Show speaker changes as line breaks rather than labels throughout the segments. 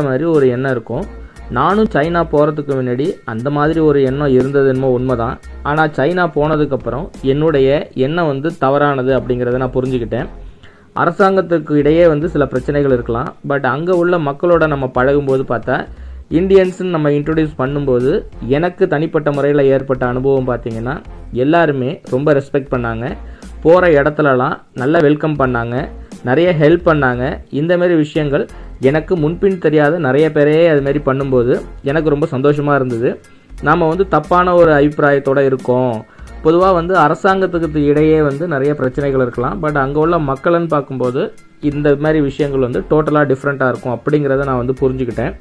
மாதிரி ஒரு எண்ணம் இருக்கும். நானும் சைனா போகிறதுக்கு முன்னாடி அந்த மாதிரி ஒரு எண்ணம் இருந்தது என்னமோ உண்மைதான். ஆனால் சைனா போனதுக்கப்புறம் என்னுடைய எண்ணம் வந்து தவறானது அப்படிங்கிறத நான் புரிஞ்சுக்கிட்டேன். அரசாங்கத்துக்கு இடையே வந்து சில பிரச்சனைகள் இருக்கலாம், பட் அங்கே உள்ள மக்களோட நம்ம பழகும்போது பார்த்தா இந்தியன்ஸ்ன்னு நம்ம இன்ட்ரடியூஸ் பண்ணும்போது எனக்கு தனிப்பட்ட முறையில் ஏற்பட்ட அனுபவம் பார்த்திங்கன்னா எல்லாருமே ரொம்ப ரெஸ்பெக்ட் பண்ணாங்க. போகிற இடத்துலலாம் நல்லா வெல்கம் பண்ணாங்க, நிறைய ஹெல்ப் பண்ணாங்க. இந்தமாரி விஷயங்கள் எனக்கு முன்பின் தெரியாத நிறைய பேரே அதுமாரி பண்ணும்போது எனக்கு ரொம்ப சந்தோஷமாக இருந்தது. நாம் வந்து தப்பான ஒரு அபிப்பிராயத்தோடு இருக்கோம். பொதுவாக வந்து அரசாங்கத்துக்கு இடையே வந்து நிறைய பிரச்சனைகள் இருக்கலாம், பட் அங்கே உள்ள மக்கள்னு பார்க்கும்போது இந்த மாதிரி விஷயங்கள் வந்து டோட்டலாக டிஃப்ரெண்ட்டாக இருக்கும் அப்படிங்கிறத நான் வந்து புரிஞ்சுக்கிட்டேன்.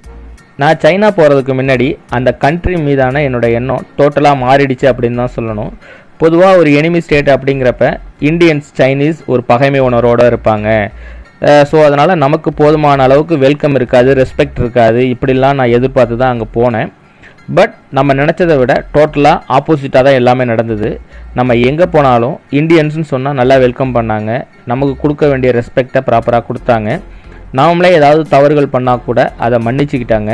நான் சைனா போகிறதுக்கு முன்னாடி அந்த கண்ட்ரி மீதான என்னோடய எண்ணம் டோட்டலாக மாறிடுச்சு அப்படின்னு தான் சொல்லணும். பொதுவாக ஒரு எனிமி ஸ்டேட் அப்படிங்கிறப்ப இந்தியன்ஸ் சைனீஸ் ஒரு பகைமை உணர்வோடு இருப்பாங்க. ஸோ அதனால் நமக்கு போதுமான அளவுக்கு வெல்கம் இருக்காது, ரெஸ்பெக்ட் இருக்காது. இப்படிலாம் நான் எதிர்பார்த்து தான் அங்கே போனேன். பட் நம்ம நினச்சதை விட டோட்டலாக ஆப்போசிட்டாக தான் எல்லாமே நடந்தது. நம்ம எங்கே போனாலும் இந்தியன்ஸ்னு சொன்னால் நல்லா வெல்கம் பண்ணாங்க, நமக்கு கொடுக்க வேண்டிய ரெஸ்பெக்டை ப்ராப்பராக கொடுத்தாங்க. நாமளே ஏதாவது தவறுகள் பண்ணால் கூட அதை மன்னிச்சுக்கிட்டாங்க.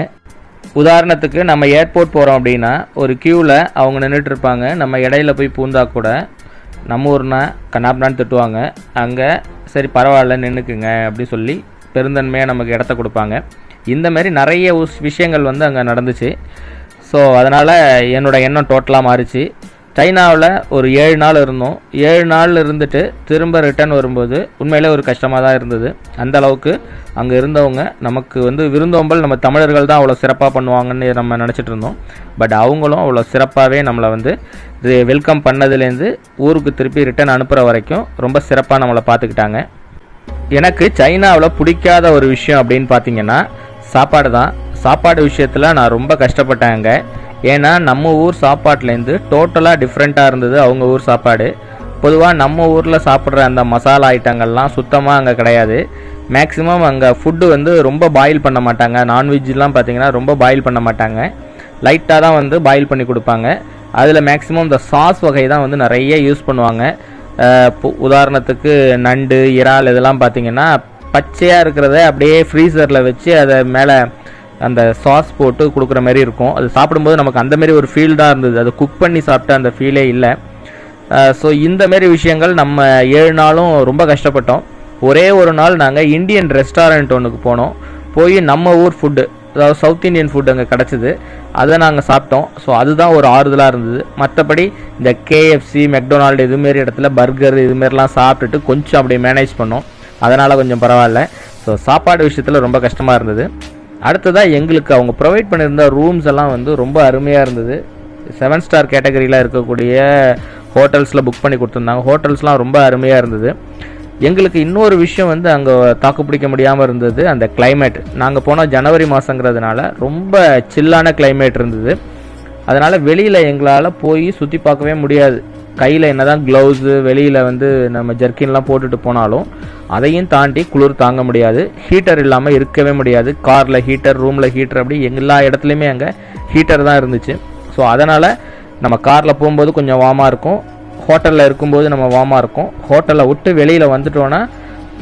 உதாரணத்துக்கு நம்ம ஏர்போர்ட் போகிறோம் அப்படின்னா ஒரு க்யூவில் அவங்க நின்றுட்டு இருப்பாங்க, நம்ம இடையில போய் பூந்தா கூட நம்ம ஊர்னா கண்ணாப்னான்னு திட்டுவாங்க. அங்கே சரி பரவாயில்ல நின்றுக்குங்க அப்படி சொல்லி பெருந்தன்மையாக நமக்கு இடத்த கொடுப்பாங்க. இந்தமாரி நிறைய விஷயங்கள் வந்து அங்கே நடந்துச்சு. ஸோ அதனால் என்னோடய எண்ணம் டோட்டலாக மாறிச்சு. சைனாவில் ஒரு 7 நாள் இருந்தோம். 7 நாள் இருந்துட்டு திரும்ப ரிட்டர்ன் வரும்போது உண்மையிலே ஒரு கஷ்டமாக தான் இருந்தது. அந்த அளவுக்கு அங்கே இருந்தவங்க நமக்கு வந்து விருந்தோம்பல் நம்ம தமிழர்கள் தான் அவ்வளோ சிறப்பாக பண்ணுவாங்கன்னு நம்ம நினச்சிட்டு இருந்தோம். பட் அவங்களும் அவ்வளோ சிறப்பாகவே நம்மளை வந்து வெல்கம் பண்ணதுலேருந்து ஊருக்கு திருப்பி ரிட்டர்ன் அனுப்புகிற வரைக்கும் ரொம்ப சிறப்பாக நம்மளை பார்த்துக்கிட்டாங்க. எனக்கு சைனாவில் பிடிக்காத ஒரு விஷயம் அப்படின்னு பார்த்தீங்கன்னா சாப்பாடு தான். சாப்பாடு விஷயத்தில் நான் ரொம்ப கஷ்டப்பட்டேங்க. ஏன்னா நம்ம ஊர் சாப்பாட்லேருந்து டோட்டலாக டிஃப்ரெண்ட்டாக இருந்தது அவங்க ஊர் சாப்பாடு. பொதுவாக நம்ம ஊரில் சாப்பிட்ற அந்த மசாலா ஐட்டங்கள்லாம் சுத்தமாக அங்கே கிடையாது. மேக்ஸிமம் அங்கே ஃபுட்டு வந்து ரொம்ப பாயில் பண்ண மாட்டாங்க. நான்வெஜ்லாம் பார்த்திங்கன்னா ரொம்ப பாயில் பண்ண மாட்டாங்க, லைட்டாக தான் வந்து பாயில் பண்ணி கொடுப்பாங்க. அதில் மேக்ஸிமம் இந்த சாஸ் வகை தான் வந்து நிறைய யூஸ் பண்ணுவாங்க. உதாரணத்துக்கு நண்டு, இறால் இதெல்லாம் பார்த்திங்கன்னா பச்சையாக இருக்கிறத அப்படியே ஃப்ரீசரில் வச்சு அதை மேலே அந்த சாஸ் போட்டு கொடுக்குற மாதிரி இருக்கும். அது சாப்பிடும்போது நமக்கு அந்தமாரி ஒரு ஃபீல் தான் இருந்தது, அது குக் பண்ணி சாப்பிட்ட அந்த ஃபீலே இல்லை. ஸோ இந்தமாரி விஷயங்கள் நம்ம 7 நாளும் ரொம்ப கஷ்டப்பட்டோம். ஒரே ஒரு நாள் நாங்கள் இந்தியன் ரெஸ்டாரண்ட் ஒன்றுக்கு போனோம். போய் நம்ம ஊர் ஃபுட்டு, அதாவது சவுத் இந்தியன் ஃபுட் அங்கே கிடச்சிது, அதை நாங்கள் சாப்பிட்டோம். ஸோ அதுதான் ஒரு ஆறுதலாக இருந்தது. மற்றபடி இந்த கேஎஃப்சி, மெக்டொனால்டு இதுமாரி இடத்துல பர்கர் இதுமாரிலாம் சாப்பிட்டுட்டு கொஞ்சம் அப்படியே மேனேஜ் பண்ணோம். அதனால் கொஞ்சம் பரவாயில்ல. ஸோ சாப்பாடு விஷயத்தில் ரொம்ப கஷ்டமாக இருந்தது. அடுத்ததாக எங்களுக்கு அவங்க ப்ரொவைட் பண்ணியிருந்த ரூம்ஸ் எல்லாம் வந்து ரொம்ப அருமையாக இருந்தது. 7 ஸ்டார் கேட்டகரியில் இருக்கக்கூடிய ஹோட்டல்ஸில் புக் பண்ணி கொடுத்துருந்தாங்க. ஹோட்டல்ஸ்லாம் ரொம்ப அருமையாக இருந்தது. எங்களுக்கு இன்னொரு விஷயம் வந்து அங்கே தாக்கு பிடிக்க முடியாமல் இருந்தது, அந்த கிளைமேட். நாங்கள் போனால் ஜனவரி மாதங்கிறதுனால ரொம்ப சில்லான கிளைமேட் இருந்தது. அதனால் வெளியில் எங்களால் போய் சுற்றி பார்க்கவே முடியாது. கையில் என்ன தான் க்ளவுஸு, வெளியில் வந்து நம்ம ஜர்க்கின்லாம் போட்டுட்டு போனாலும் அதையும் தாண்டி குளிர் தாங்க முடியாது. ஹீட்டர் இல்லாமல் இருக்கவே முடியாது. காரில் ஹீட்டர், ரூமில் ஹீட்டர், அப்படி எல்லா இடத்துலையுமே அங்கே ஹீட்டர் தான் இருந்துச்சு. ஸோ அதனால் நம்ம காரில் போகும்போது கொஞ்சம் வார்மாக இருக்கும், ஹோட்டலில் இருக்கும்போது நம்ம வார்மாக இருக்கும். ஹோட்டலை விட்டு வெளியில் வந்துட்டோன்னா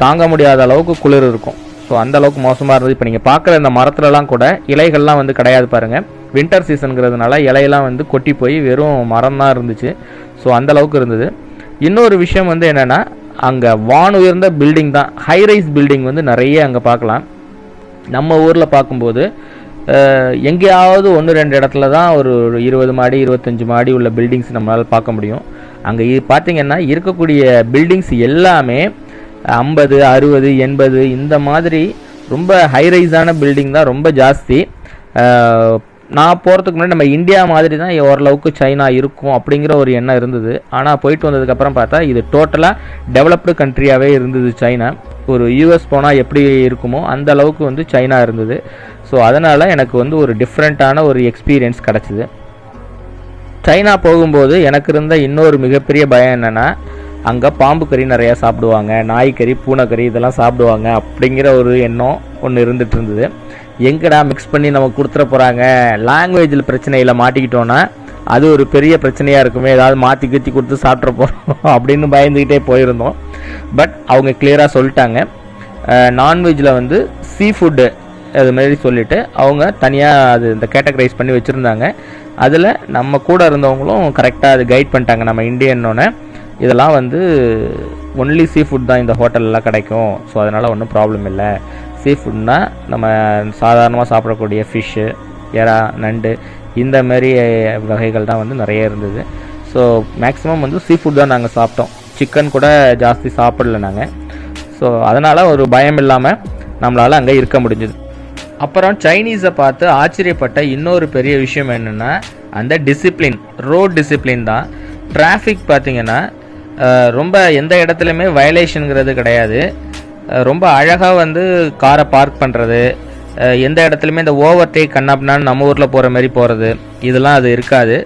தாங்க முடியாத அளவுக்கு குளிர் இருக்கும். ஸோ அந்தளவுக்கு மோசமாக இருந்தது. இப்போ நீங்கள் பார்க்குற இந்த மரத்துலலாம் கூட இலைகள்லாம் வந்து கிடையாது பாருங்கள். வின்டர் சீசனுங்கிறதுனால இலையெல்லாம் வந்து கொட்டி போய் வெறும் மரம் தான் இருந்துச்சு. ஸோ அந்தளவுக்கு இருந்தது. இன்னொரு விஷயம் வந்து என்னென்னா, அங்கே வானுயர்ந்த பில்டிங் தான், ஹைரைஸ் பில்டிங் வந்து நிறைய அங்கே பார்க்கலாம். நம்ம ஊரில் பார்க்கும்போது எங்கேயாவது 1-2 இடத்துல தான் ஒரு 20 மாடி 25 மாடி உள்ள பில்டிங்ஸ் நம்மளால் பார்க்க முடியும். அங்கே பார்த்திங்கன்னா இருக்கக்கூடிய பில்டிங்ஸ் எல்லாமே 50, 60, 80 இந்த மாதிரி ரொம்ப ஹைரைஸான பில்டிங் தான் ரொம்ப ஜாஸ்தி. நான் போகிறதுக்கு முன்னாடி நம்ம இந்தியா மாதிரி தான் ஓரளவுக்கு சைனா இருக்கும் அப்படிங்கிற ஒரு எண்ணம் இருந்தது. ஆனால் போயிட்டு வந்ததுக்கப்புறம் பார்த்தா இது டோட்டலாக டெவலப்டு கண்ட்ரியாகவே இருந்தது சைனா. ஒரு யூஎஸ் போனால் எப்படி இருக்குமோ அந்த அளவுக்கு வந்து சைனா இருந்தது. ஸோ அதனால் எனக்கு வந்து ஒரு டிஃப்ரெண்ட்டான ஒரு எக்ஸ்பீரியன்ஸ் கிடச்சிது. சைனா போகும்போது எனக்கு இருந்த இன்னொரு மிகப்பெரிய பயம் என்னென்னா, அங்கே பாம்பு கறி நிறையா சாப்பிடுவாங்க, நாய்க்கறி, பூனைக்கறி இதெல்லாம் சாப்பிடுவாங்க அப்படிங்கிற ஒரு எண்ணம் ஒன்று இருந்துகிட்டு இருந்தது. எங்கடா மிக்ஸ் பண்ணி நமக்கு கொடுத்துட போகிறாங்க, லாங்குவேஜில் பிரச்சனையில் மாட்டிக்கிட்டோன்னா அது ஒரு பெரிய பிரச்சனையாக இருக்குமே, ஏதாவது மாற்றி கத்தி கொடுத்து சாப்பிட்ற போகிறோம் அப்படின்னு பயந்துக்கிட்டே போயிருந்தோம். பட் அவங்க கிளியராக சொல்லிட்டாங்க, நான்வெஜ்ஜில் வந்து சீ ஃபுட்டு அது மாதிரி சொல்லிவிட்டு அவங்க தனியாக அது இந்த கேட்டகரைஸ் பண்ணி வச்சுருந்தாங்க. அதில் நம்ம கூட இருந்தவங்களும் கரெக்டாக அது கைட் பண்ணிட்டாங்க. நம்ம இந்தியன்னொன்னே இதெல்லாம் வந்து ஒன்லி சீ ஃபுட் தான் இந்த ஹோட்டலெலாம் கிடைக்கும், ஸோ அதனால் ஒன்றும் ப்ராப்ளம் இல்லை. சீ ஃபுட்னால் நம்ம சாதாரணமாக சாப்பிடக்கூடிய ஃபிஷ்ஷு, எறா, நண்டு இந்த மாதிரி வகைகள் தான் வந்து நிறைய இருந்தது. ஸோ மேக்ஸிமம் வந்து சீ ஃபுட் தான் நாங்கள் சாப்பிட்டோம். சிக்கன் கூட ஜாஸ்தி சாப்பிடல நாங்கள். ஸோ அதனால் ஒரு பயம் இல்லாமல் நம்மளால் அங்கே இருக்க முடிஞ்சுது. அப்புறம் சைனீஸை பார்த்து ஆச்சரியப்பட்ட இன்னொரு பெரிய விஷயம் என்னென்னா அந்த டிசிப்ளின், ரோட் டிசிப்ளின் தான். டிராஃபிக் பார்த்திங்கன்னா ரொம்ப எந்த இடத்துலையுமே வயலேஷனுங்கிறது கிடையாது. ரொம்ப அழகாக வந்து காரை பார்க் பண்ணுறது, எந்த இடத்துலையுமே இந்த ஓவர்டேக் கண்ணாப்னான்னு நம்ம ஊரில் போகிற மாதிரி போகிறது இதெல்லாம் அது இருக்காது.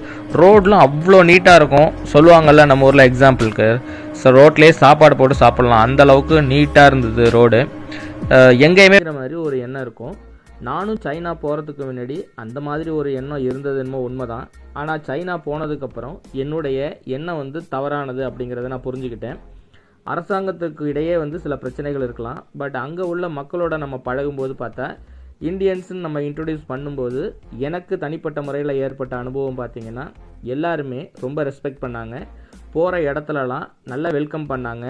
ரோட்லாம் அவ்வளோ நீட்டாக இருக்கும். சொல்லுவாங்கள்ல நம்ம ஊரில் எக்ஸாம்பிளுக்கு, ஸோ ரோட்லேயே சாப்பாடு போட்டு சாப்பிட்லாம், அந்தளவுக்கு நீட்டாக இருந்தது ரோடு. எங்கேயுமே மாதிரி ஒரு எண்ணம் இருக்கும். நானும் சைனா போகிறதுக்கு முன்னாடி அந்த மாதிரி ஒரு எண்ணம் இருந்தது என்னமோ உண்மைதான். ஆனால் சைனா போனதுக்கப்புறம் என்னுடைய எண்ணம் வந்து தவறானது அப்படிங்கிறத நான் புரிஞ்சுக்கிட்டேன். அரசாங்கத்துக்கு இடையே வந்து சில பிரச்சனைகள் இருக்கலாம், பட் அங்கே உள்ள மக்களோட நம்ம பழகும்போது பார்த்தா இந்தியன்ஸுன்னு நம்ம இன்ட்ரடியூஸ் பண்ணும்போது எனக்கு தனிப்பட்ட முறையில் ஏற்பட்ட அனுபவம் பார்த்திங்கன்னா எல்லாருமே ரொம்ப ரெஸ்பெக்ட் பண்ணாங்க. போகிற இடத்துலலாம் நல்லா வெல்கம் பண்ணாங்க.